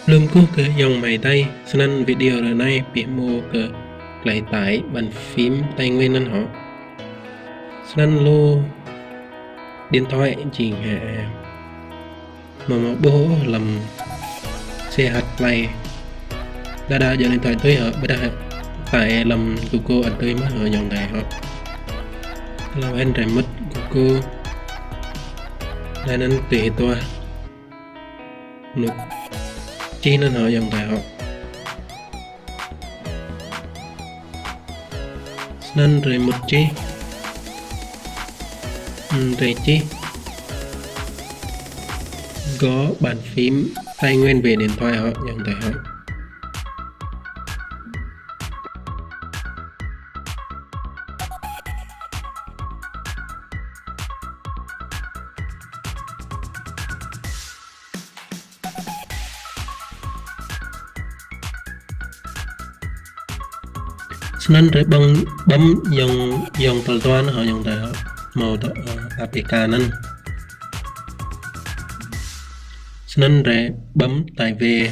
Lương cú ke dòng mày tay sân video rồi này bị mua ke lại tải bàn phím tay nguyên anh họ sân lô điện thoại chỉ hệ mà bố làm xe hạt này đã giờ điện thoại tới họ bây giờ tại làm Google anh tới mới ở dòng này họ làm anh rồi mất Google nên anh tùy toa nút chi nên họ dòng đại học nên rồi một chi rồi chi có bàn phím tay nguyên về điện thoại họ dòng đại học nên rồi bấm dòng tờ toán họ dòng tờ màu APK nên rồi bấm tại về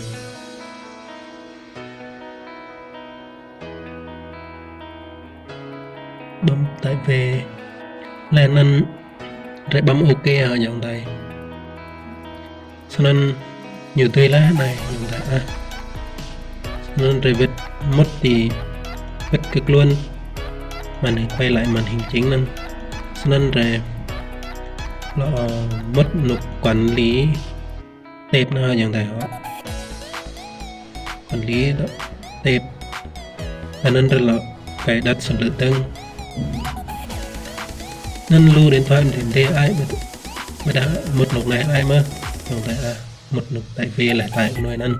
lên nên rồi bấm OK ở dòng tay nên nhiều tươi lá này dòng tay nên rồi vết mất thì bất cực luôn màn hình quay lại màn hình chính nên rồi mất nút quản lý tệp nóอย่างไรhọ quản lý đó tệp nên rất là cài đặt sẵn lựa tân nên lưu điện thoại đến đây ai mới đã một nút này ai màอย่างไรmột nút tại vì lại tại nuôi nên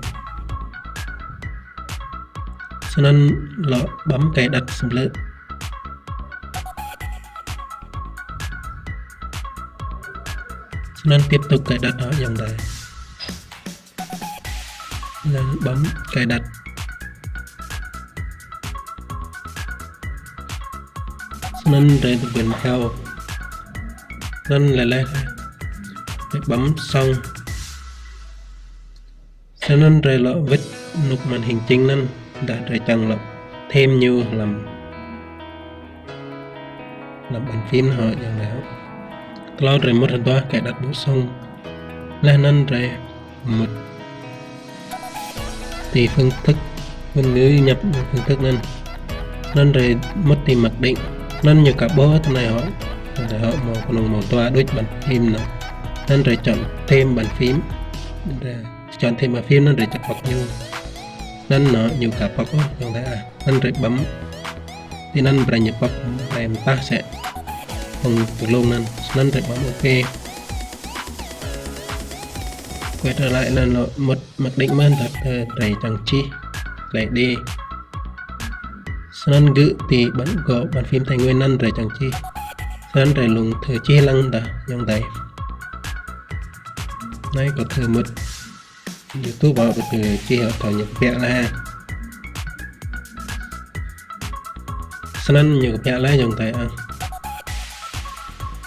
cho nên là bấm cài đặt sẵn lựa nên tiếp tục cài đặt ở dòng này nên bấm cài đặt nên để thực hiện cao nên lại bấm xong cho nên rồi là vết nút màn hình chính nên đã rồi chẳng là thêm như làm bàn phím họอย่างแล้วเราrồi mộtตัวcài đặt bổ sung lên nên rồi một thì phương thức ngôn ngữ nhập phương thức nên rồi mất thì mặc định nên nhiều cả bố thế này họ để họ một toa đối bàn phím nữa nên rồi chọn thêm bàn phím chọn thêm bàn phím nên rồi chọn bọc như nên nó nhiều cả bọc như thế nên rồi bấm thì nên phải nhập bọc em ta sẽ không từ luôn nên rồi bấm OK quay trở lại là nó một mặc định man thật đầy chẳng chi lại đi nên gửi thì bắn gõ bàn phím thành nguyên năng rồi chẳng chi nên rồi lùng thử chi lăng đã dòng tay này có thử một YouTube bảo từ chi họ thảo nhập vẽ là nên nhiều vẽ là dòng tay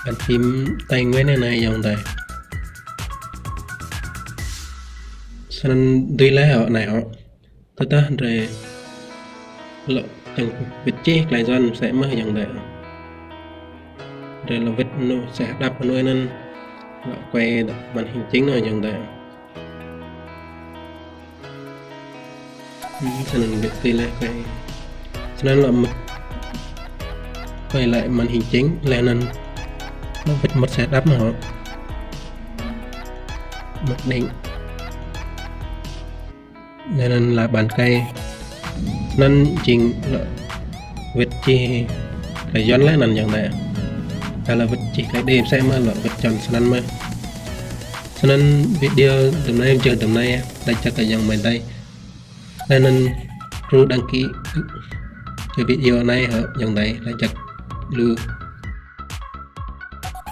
bàn phím tay nguyên này dòng tay nên tuy lấy họ này họ tôi ta rồi lộ từng vết chi lại dần sẽ mới dòng đấy rồi là vết nó sẽ đập vào nuôi nên là quay màn hình chính rồi dòng đấy cho nên việc tuy lấy quay cho nên là quay lại màn hình chính lên nên nó vết một sẽ đắp họ mặc định nên là bàn cây nên chỉnh vết chi phải dán lại nằm dạng này hay là vết chỉ cái đêm xem là vết tròn sẵn mà cho nên video tầm nay em chờ tầm nay đây chắc là dòng mình đây nên ru đăng ký cái video này ở dòng này là chắc lưu